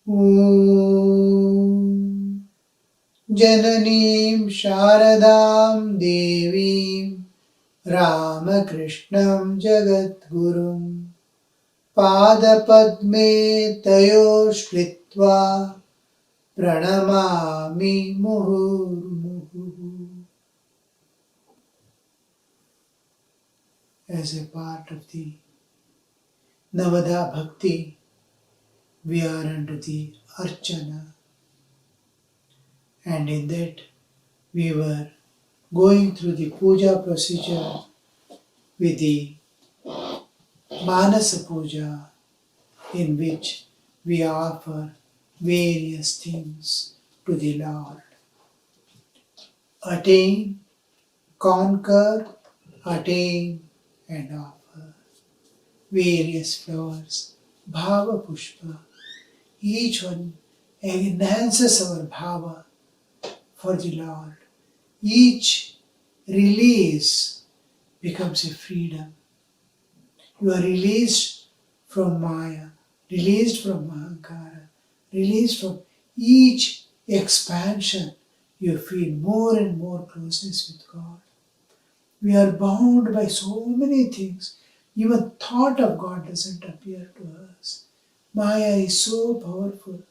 Om Jananim Sharadam Devim Ramakrishnam Jagadgurum Padapadme Tayoshkritva Pranamami Muhurmuhu. As a part of the Navada Bhakti, we are under the Archana, and in that we were going through the puja procedure with the Manasa Puja, in which we offer various things to the Lord. Attain, conquer, attain, and offer. Various flowers, Bhava Pushpa. Each one enhances our Bhava for the Lord. Each release becomes a freedom. You are released from Maya, released from Ahankara, released from each expansion. You feel more and more closeness with God. We are bound by so many things. Even thought of God doesn't appear to us. Maya is so powerful.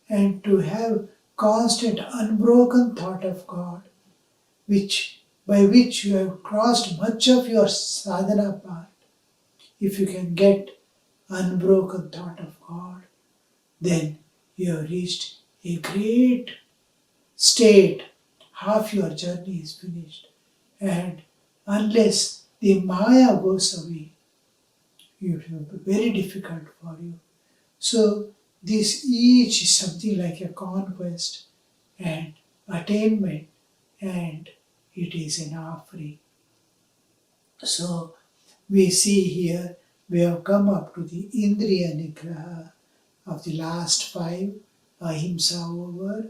And to have constant, unbroken thought of God, by which you have crossed much of your sadhana path. If you can get unbroken thought of God, then you have reached a great state. Half your journey is finished. And unless the Maya goes away, it will be very difficult for you. So this each is something like a conquest and attainment, and it is an offering. So we see here we have come up to the Indriya Nigraha of the last five, Ahimsa over,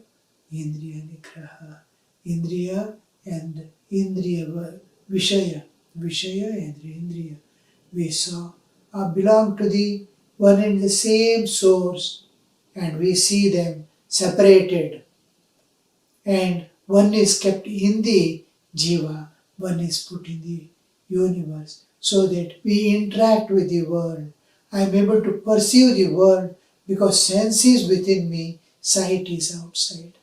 Indriya Nigraha. Indriya and Indriya Vishaya and Indriya we saw belong to the one and the same source, and we see them separated, and one is kept in the jiva, one is put in the universe, so that we interact with the world. I am able to perceive the world because sense is within me, sight is outside.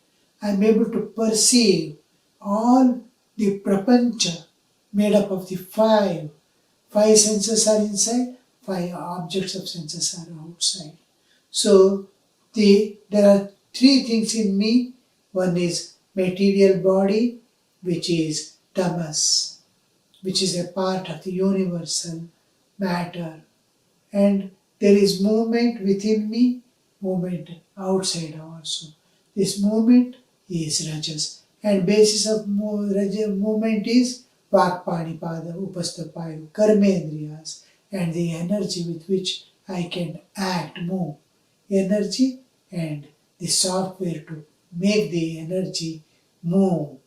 I am able to perceive all the prapancha made up of the five. Five senses are inside, five objects of senses are outside. So there are three things in me. One is material body, which is tamas, which is a part of the universal matter. And there is movement within me, movement outside also. This movement is rajas, and basis of movement is Vakpanipada, Upastapayu, Karmendriyas, and the energy with which I can act, move. Energy and the software to make the energy move.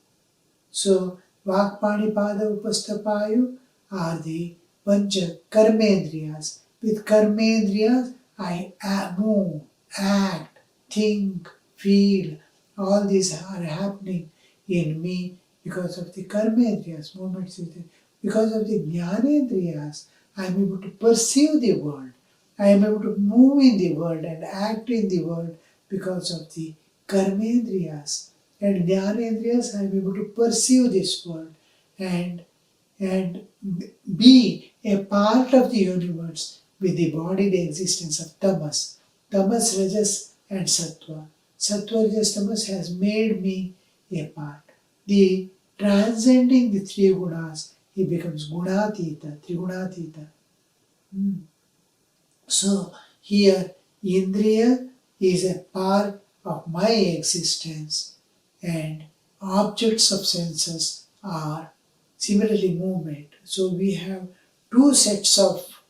So, Vakpanipada, Upastapayu are the Pancha Karmendriyas. With Karmendriyas, I move, act, think, feel. All these are happening in me because of the Karmendriyas, movements within. Because of the Jnanendriyas, I am able to perceive the world. I am able to move in the world and act in the world because of the Karmendriyas. And Jnanendriyas, I am able to perceive this world and be a part of the universe with the bodily existence of tamas. Tamas, rajas and sattva. Sattva, rajas, tamas has made me a part. The transcending the three gunas, he becomes gunatita, trigunatita. So here Indriya is a part of my existence, and objects of senses are similarly movement. So we have two sets of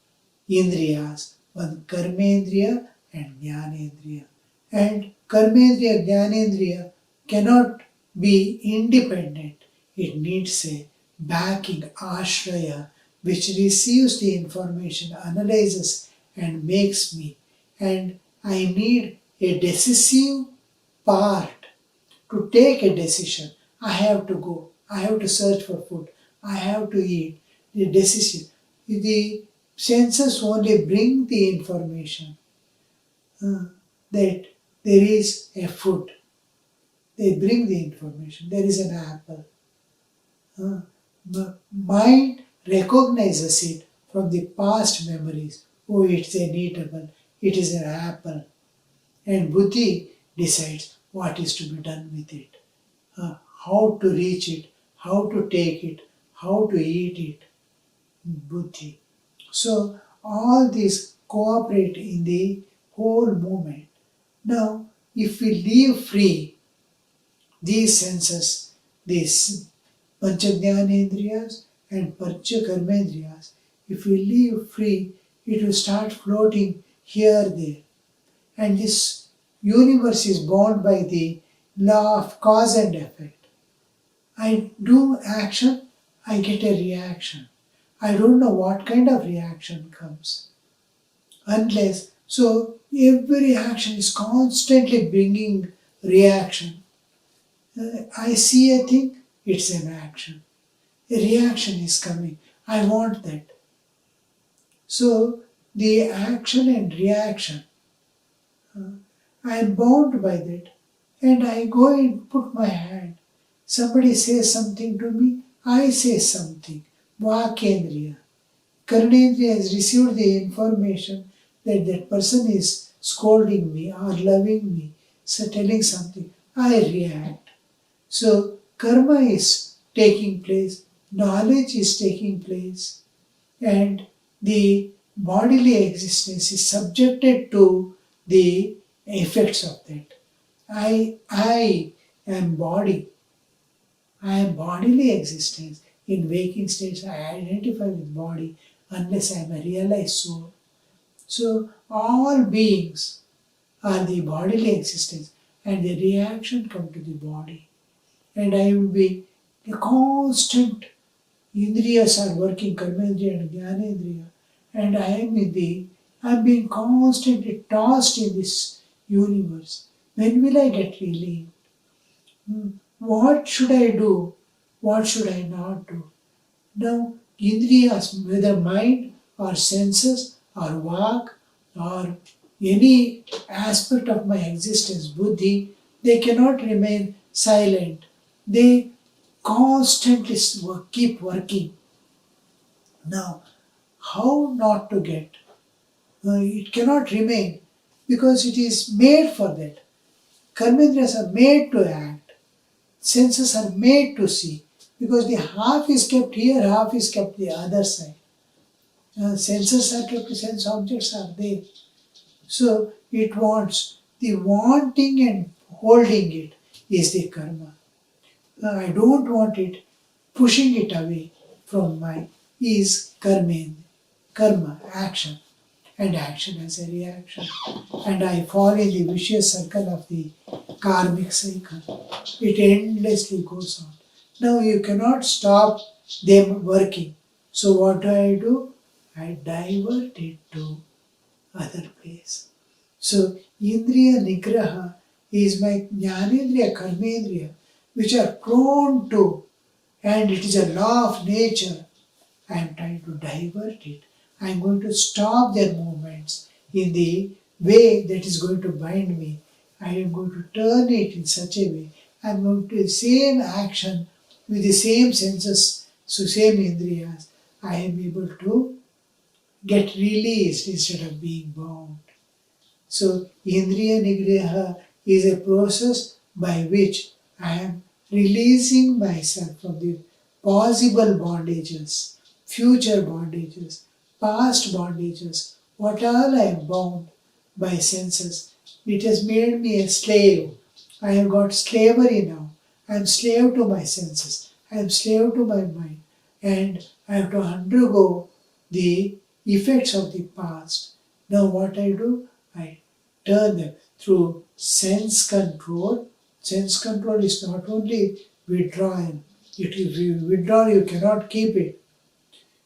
Indriyas, one Karmendriya and Jnanendriya. And Karmendriya, Jnanendriya cannot be independent. It needs a backing, ashraya, which receives the information, analyzes and makes me. And I need a decisive part to take a decision. I have to go. I have to search for food. I have to eat. The decision. The senses only bring the information that there is a food. They bring the information. There is an apple. Mind recognizes it from the past memories. Oh, it's an eatable. It is an apple. And Buddhi decides what is to be done with it. How to reach it, how to take it, how to eat it. Buddhi. So all these cooperate in the whole movement. Now, if we leave free these senses, these Panchajnanendriyas and Panchakarmendriyas, if we leave free, it will start floating here, there. And this universe is bound by the law of cause and effect. I do action, I get a reaction. I don't know what kind of reaction comes. Unless, so every action is constantly bringing reaction. I see a thing, it's an action. A reaction is coming. I want that. So the action and reaction, I am bound by that. And I go and put my hand. Somebody says something to me, I say something. Vakendriya. Karnendriya has received the information that that person is scolding me or loving me, so telling something. I react. So karma is taking place, knowledge is taking place, and the bodily existence is subjected to the effects of that. I am body. I am bodily existence. In waking states, I identify with body unless I am a realized soul. So all beings are the bodily existence, and the reaction come to the body. And I will be a constant. Indriyas are working, Karmendriya and Jnanendriya, and I am being constantly tossed in this universe. When will I get relieved? What should I do? What should I not do? Now, Indriyas, whether mind or senses or vak or any aspect of my existence, buddhi, they cannot remain silent. They constantly keep working. Now, how not to get? It cannot remain because it is made for that. Karmendriyas are made to act. Senses are made to see because the half is kept here, half is kept the other side. Senses are kept, sense objects are there. So it wants, the wanting and holding it is the karma. I don't want it, pushing it away from my is karma, action, and action as a reaction. And I fall in the vicious circle of the karmic cycle. It endlessly goes on. Now you cannot stop them working. So what do? I divert it to other place. So Indriya Nigraha is my Jnanendriya, Karmendriya, which are prone to, and it is a law of nature. I am trying to divert it. I am going to stop their movements in the way that is going to bind me. I am going to turn it in such a way. I am going to do the same action with the same senses, so same indriyas. I am able to get released instead of being bound. So Indriya Nigraha is a process by which I am releasing myself from the possible bondages, future bondages, past bondages, what all I am bound by senses. It has made me a slave. I have got slavery now. I am slave to my senses. I am slave to my mind. And I have to undergo the effects of the past. Now what I do? I turn them through sense control. Sense control is not only withdrawal. If you withdraw, you cannot keep it.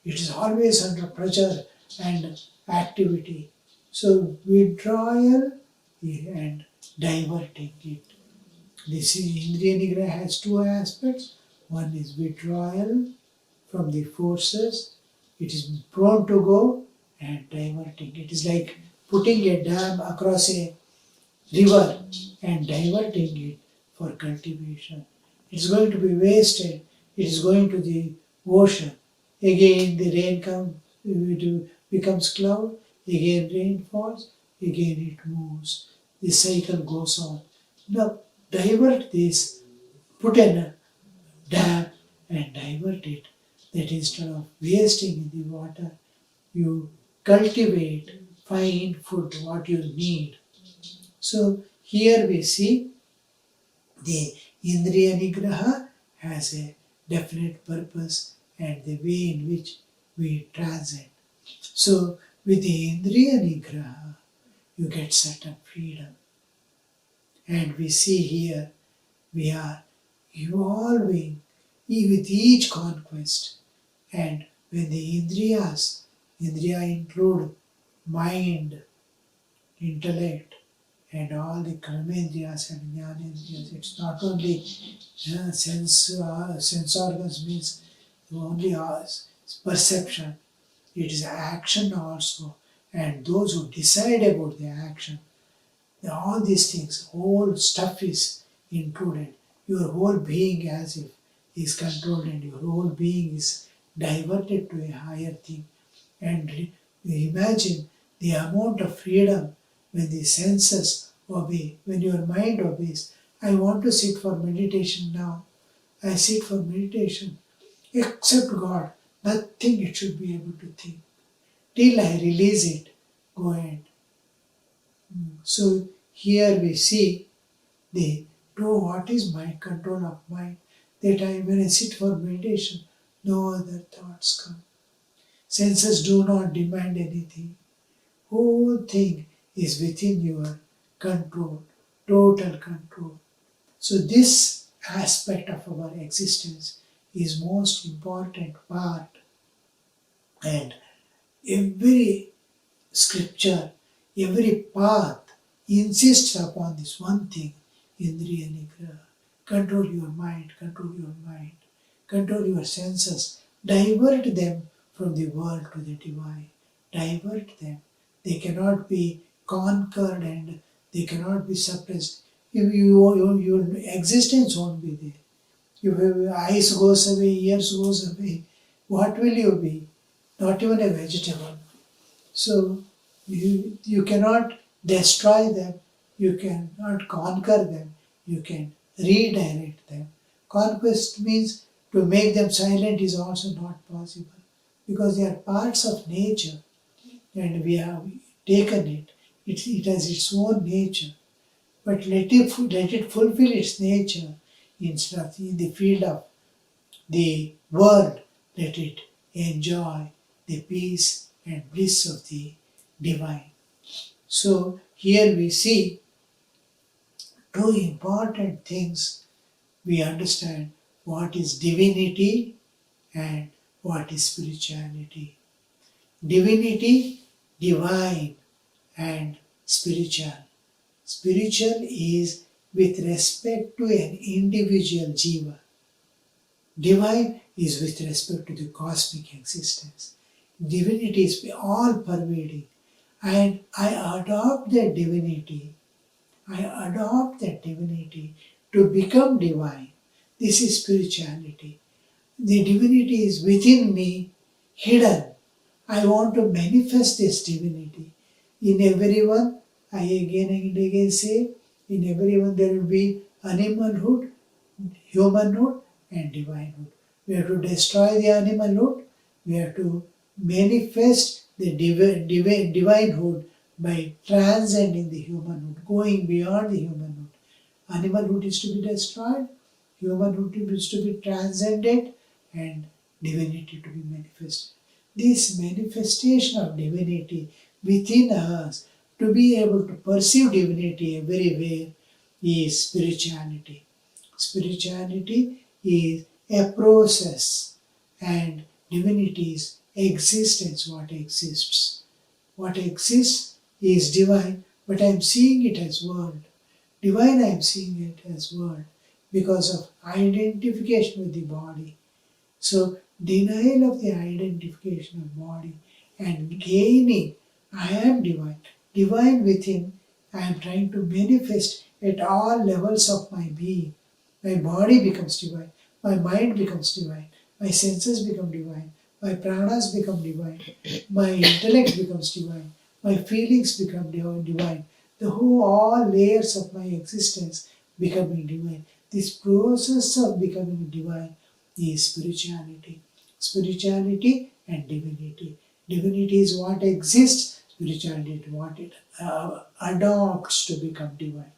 It is always under pressure and activity. So withdrawal and diverting it. This Indriya Nigraha has two aspects. One is withdrawal from the forces. It is prone to go and diverting. It is like putting a dam across a river and diverting it for cultivation. It's going to be wasted. It is going to the ocean. Again the rain becomes cloud, again rain falls, again it moves. The cycle goes on. Now divert this, put in a dam and divert it. That instead of wasting in the water, you cultivate, find food, what you need. So here we see the Indriya Nigraha has a definite purpose and the way in which we transcend. So with the Indriya Nigraha, you get certain freedom. And we see here we are evolving with each conquest. And when the Indriya include mind, intellect, and all the karmendriyas and jnanendriyas. It's not only sense organs means only perception. It is action also, and those who decide about the action. All these things, whole stuff is included. Your whole being as if is controlled, and your whole being is diverted to a higher thing. And imagine the amount of freedom when the senses obey, when your mind obeys. I want to sit for meditation now. I sit for meditation. Except God, nothing it should be able to think. Till I release it, go ahead. So here we see what is mind, control of mind. That when I sit for meditation, no other thoughts come. Senses do not demand anything. Whole thing is within your control, total control. So this aspect of our existence is most important part, and every scripture, every path insists upon this one thing, Indriya Nigraha. Control your mind, control your mind, control your senses, divert them from the world to the divine, divert them. They cannot be conquered and they cannot be suppressed. If your existence won't be there. If your eyes goes away, ears goes away, what will you be? Not even a vegetable. So you cannot destroy them, you cannot conquer them, you can redirect them. Conquest means to make them silent is also not possible because they are parts of nature and we have taken it. It has its own nature. But let it fulfill its nature instead of in the field of the world, let it enjoy the peace and bliss of the divine. So here we see two important things. We understand what is divinity and what is spirituality. Divinity, divine, and spiritual. Spiritual is with respect to an individual jiva. Divine is with respect to the cosmic existence. Divinity is all pervading. And I adopt that divinity. To become divine. This is spirituality. The divinity is within me, hidden. I want to manifest this divinity. In everyone, I again and again say, in everyone there will be animalhood, humanhood, and divinehood. We have to destroy the animalhood. We have to manifest the divinehood by transcending the humanhood, going beyond the humanhood. Animalhood is to be destroyed, humanhood is to be transcended, and divinity to be manifested. This manifestation of divinity within us, to be able to perceive divinity everywhere, is spirituality. Spirituality is a process, and divinity is existence, what exists. What exists is divine, but I am seeing it as world. Divine, I am seeing it as world because of identification with the body. So, denial of the identification of body and gaining, I am divine. Divine within, I am trying to manifest at all levels of my being. My body becomes divine, my mind becomes divine, my senses become divine, my pranas become divine, my intellect becomes divine, my feelings become divine. The whole all layers of my existence becoming divine. This process of becoming divine is spirituality. Spirituality and divinity. Divinity is what exists, spirituality is what it adopts to become divine.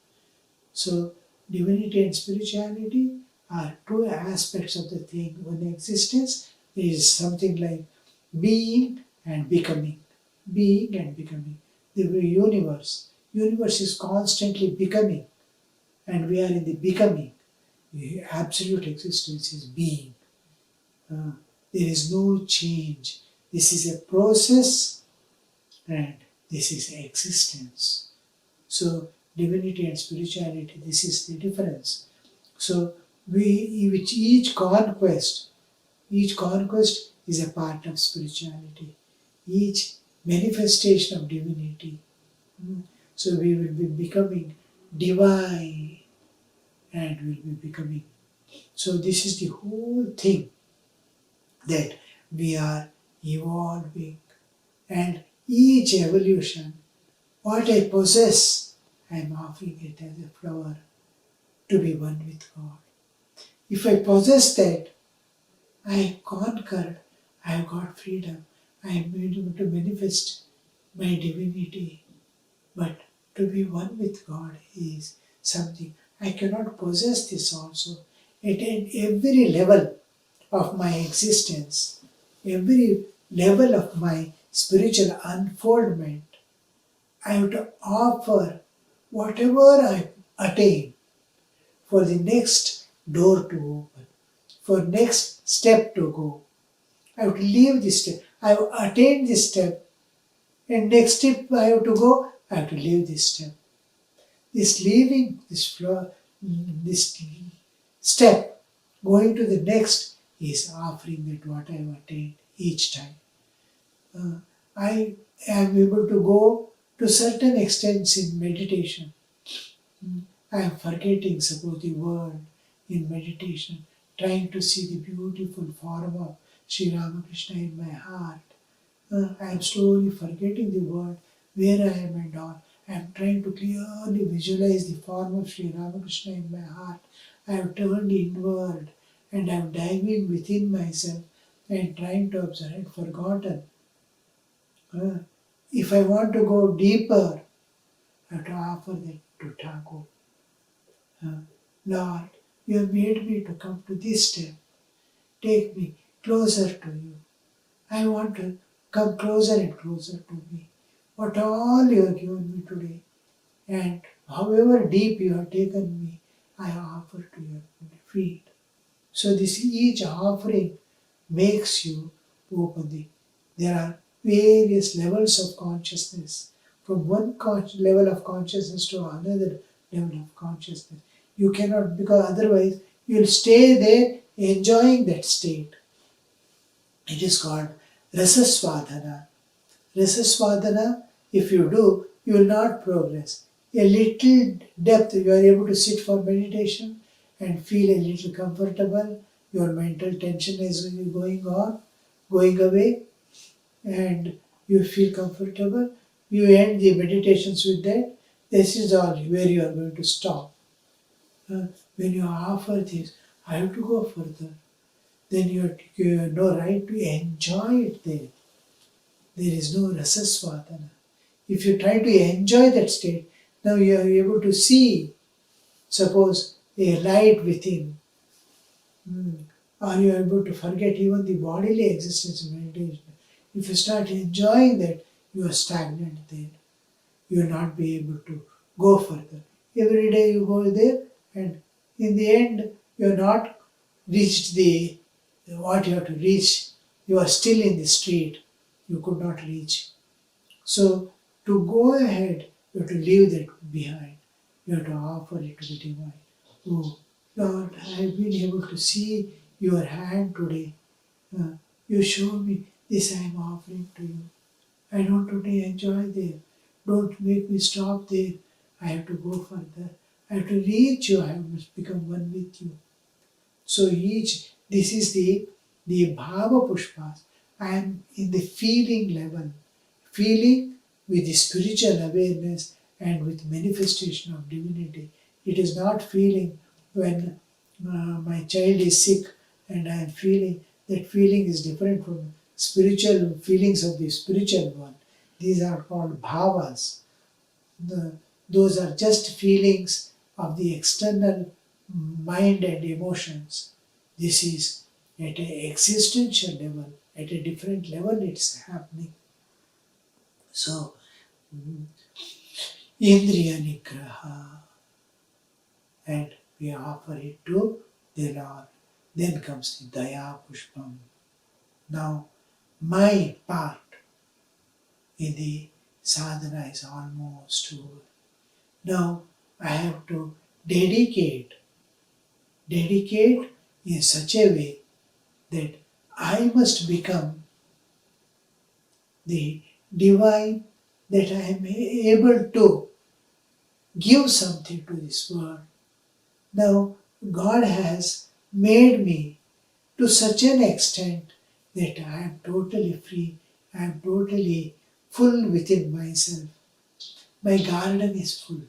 So, divinity and spirituality are two aspects of the thing. One existence is something like being and becoming. Being and becoming. The universe. Universe is constantly becoming, and we are in the becoming. The absolute existence is being. Uh, there is no change. This is a process, and this is existence. So, divinity and spirituality, this is the difference. So, with each conquest is a part of spirituality. Each manifestation of divinity. So, we will be becoming divine and will be becoming. So, this is the whole thing that we are evolving, and each evolution, what I possess, I am offering it as a flower to be one with God. If I possess that, I have conquered, I have got freedom, I am able to manifest my divinity. But to be one with God is something I cannot possess this also. At every level of my existence, every level of my spiritual unfoldment, I have to offer whatever I attain for the next door to open, for next step to go. I have to leave this step. I have attained this step, and next step I have to go, I have to leave this step. This leaving this floor, this step, going to the next is offering that what I have attained each time. I am able to go to certain extents in meditation. I am forgetting, suppose, the world in meditation, trying to see the beautiful form of Sri Ramakrishna in my heart. I am slowly forgetting the world, where I am and all. I am trying to clearly visualize the form of Sri Ramakrishna in my heart. I have turned inward and I am diving within myself and trying to observe and forgotten. If I want to go deeper, I have to offer that to Thakur. Lord, you have made me to come to this step. Take me closer to you. I want to come closer and closer to me. What all you have given me today, and however deep you have taken me, I offer to your feet. So this each offering makes you open the. There are various levels of consciousness. From one level of consciousness to another level of consciousness. You cannot, because otherwise you will stay there enjoying that state. It is called rasasvadhana. Rasasvadhana, if you do, you will not progress. A little depth, you are able to sit for meditation and feel a little comfortable. Your mental tension is going away, and you feel comfortable. You end the meditations with that. This is all where you are going to stop. When you offer this, I have to go further. Then you have no right to enjoy it there. There is no rasasvadana. If you try to enjoy that state, now you are able to see, suppose, a light within. Or you are able to forget even the bodily existence in meditation. If you start enjoying that, you are stagnant there. You will not be able to go further. Every day you go there, and in the end, you are not reached what you have to reach. You are still in the street. You could not reach. So, to go ahead You have to leave that behind. You have to offer it to the divine. Oh, Lord, I have been able to see your hand today. Uh, you show me this I am offering to you. I don't only enjoy there. Don't make me stop there. I have to go further. I have to reach you. I must become one with you. So this is the Bhava Pushpas. I am in the feeling level, feeling with the spiritual awareness and with manifestation of divinity. It is not feeling when my child is sick and I am feeling, that feeling is different from spiritual feelings of the spiritual one. These are called bhavas. Those are just feelings of the external mind and emotions. This is at an existential level, at a different level it's happening. So, Indriya Nigraha, and we offer it to the Lord. Then comes the Daya Pushpam. Now, my part in the sadhana is almost over. Now, I have to dedicate in such a way that I must become the divine, that I am able to give something to this world. Now, God has made me to such an extent that I am totally free, I am totally full within myself. My garden is full.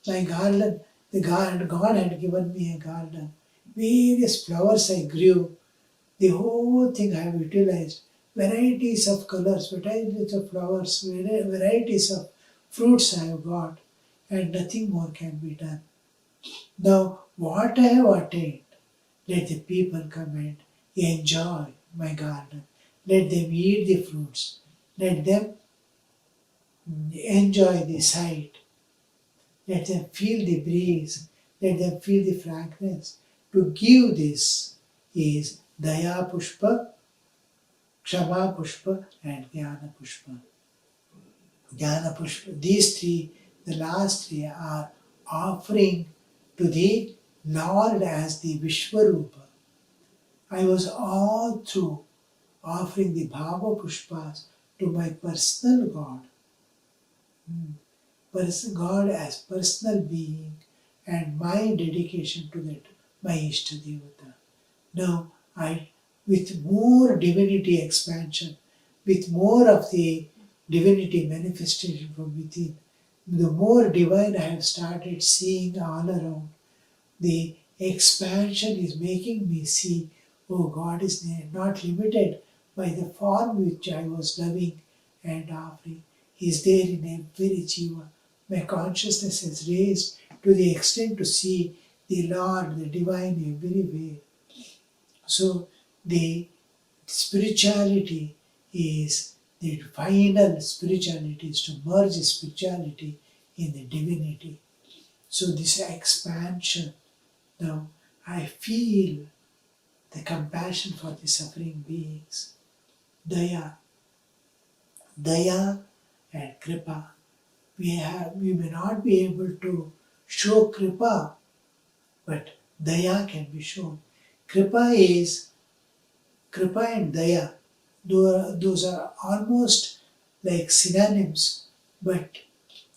My garden, God had given me a garden. Various flowers I grew. The whole thing I have utilized. Varieties of colors, varieties of flowers, varieties of fruits I have got, and nothing more can be done. Now, what I have attained, let the people come and enjoy my garden. Let them eat the fruits. Let them enjoy the sight. Let them feel the breeze. Let them feel the fragrance. To give this is Daya Pushpa, Kshama Pushpa, and Jnana Pushpa. Jnana Pushpa, these three, the last three are offering to the Lord as the Vishwarupa. I was all through offering the Bhava Pushpas to my personal God. God as personal being and my dedication to that, my Ishtadevata. Now, with more divinity expansion, with more of the divinity manifestation from within, the more divine I have started seeing all around, the expansion is making me see, oh, God is not limited by the form which I was loving and offering. He is there in every jiva. My consciousness has raised to the extent to see the Lord, the divine everywhere. So the spirituality is, the final spirituality is to merge spirituality in the divinity. So this expansion, now I feel the compassion for the suffering beings. Daya and Kripa. We may not be able to show Kripa, but Daya can be shown. Kripa and Daya, those are almost like synonyms, but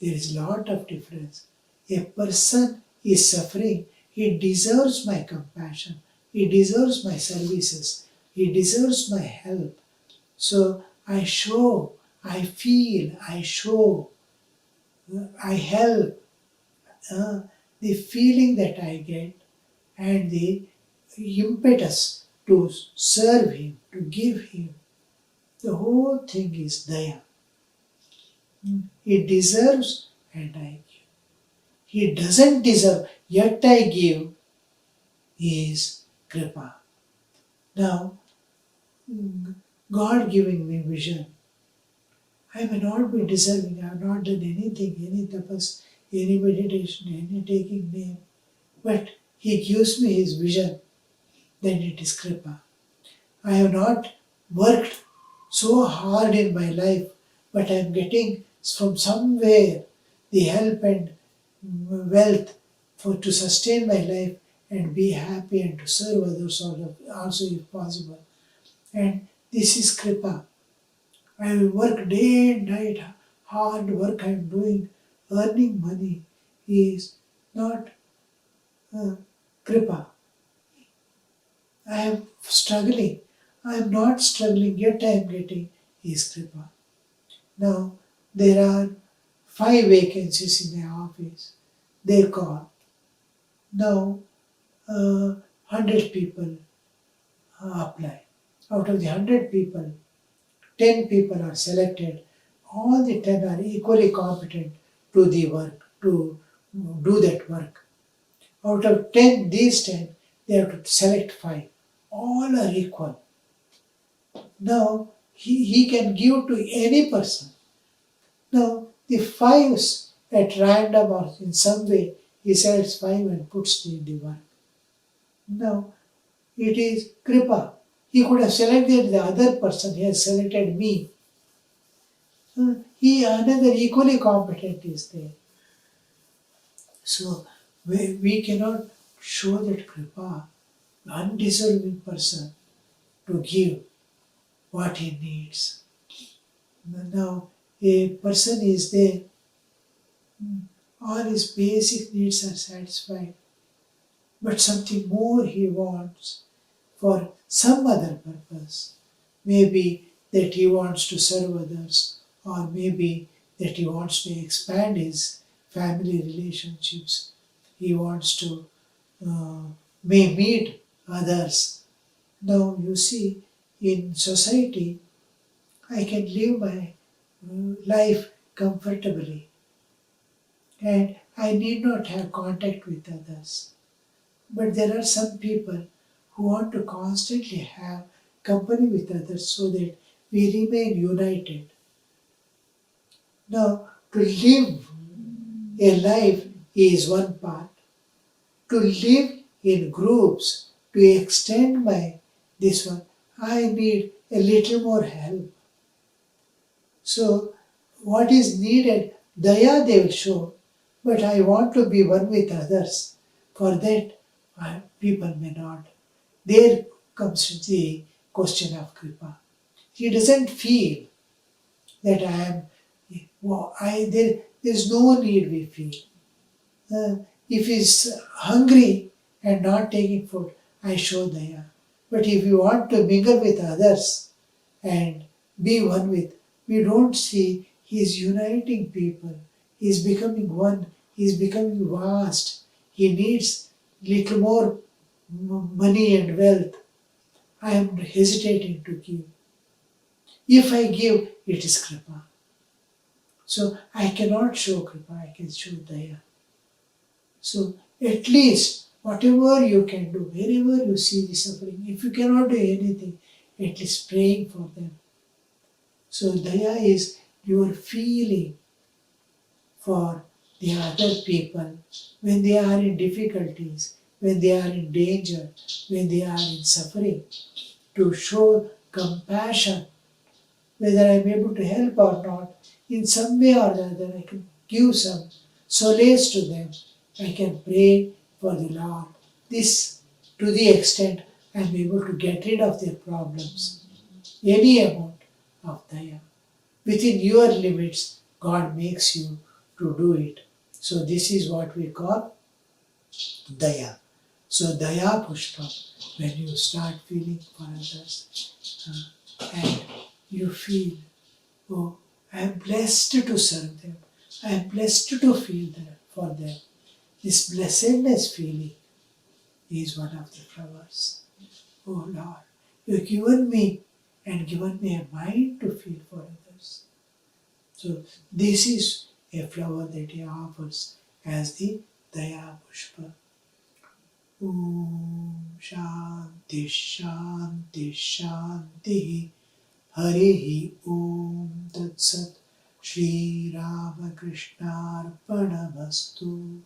there is a lot of difference. A person is suffering, he deserves my compassion, he deserves my services, he deserves my help. So I show, I feel, I show, I help. The feeling that I get and the impetus to serve him, to give him, the whole thing is Daya. He deserves and I give. He doesn't deserve, yet I give, is Kripa. Now, God giving me vision. I may not be deserving, I have not done anything, any tapas, any meditation, any taking name, but He gives me His vision, then it is Kripa. I have not worked so hard in my life, but I am getting from somewhere the help and wealth to sustain my life and be happy and to serve others also if possible. And this is Kripa. I will work day and night, hard work I am doing, earning money is not Kripa. I am struggling. I am not struggling, yet I am getting is Kripa. Now, there are 5 vacancies in my office. They call. Now, 100 people apply. Out of the 100 people, 10 people are selected. All the 10 are equally competent to the work, to do that work. Out of 10, these 10, they have to select 5. All are equal. Now, he can give to any person. Now, the 5s at random or in some way, he selects 5 and puts in the work. Now, it is Kripa. He could have selected the other person, he has selected me. Another equally competent is there. So, we cannot show that Kripa, undeserving person, to give what he needs. Now, a person is there, all his basic needs are satisfied, but something more he wants for some other purpose. Maybe that he wants to serve others, or maybe that he wants to expand his family relationships. He wants to may meet others. Now you see, in society, I can live my life comfortably and I need not have contact with others. But there are some people who want to constantly have company with others so that we remain united. Now, to live a life is one part. To live in groups, to extend this one, I need a little more help. So, what is needed, daya they will show, but I want to be one with others. For that, people may not. There comes the question of Kripa. He doesn't feel that there is no need we feel. If he's hungry and not taking food, I show daya. But if you want to mingle with others and be one with, we don't see he's uniting people. He's becoming one. He's becoming vast. He needs little more money and wealth. I am hesitating to give. If I give, it is Kripa. So I cannot show Kripa, I can show daya. So at least whatever you can do, wherever you see the suffering, if you cannot do anything, at least praying for them. So daya is your feeling for the other people when they are in difficulties, when they are in danger, when they are in suffering, to show compassion, whether I am able to help or not, in some way or the other, I can give some solace to them. I can pray for the Lord. This, to the extent I am able to get rid of their problems. Any amount of daya. Within your limits, God makes you to do it. So this is what we call daya. So daya pushpa, when you start feeling for others and you feel, oh, I am blessed to serve them. I am blessed to feel for them. This blessedness feeling is one of the flowers. Oh Lord, you have given me a mind to feel for others. So this is a flower that he offers as the Daya Pushpa. Om Shanti Shanti Shanti Harihi Om Tat Sat Shri Ramakrishna Arpanamastu.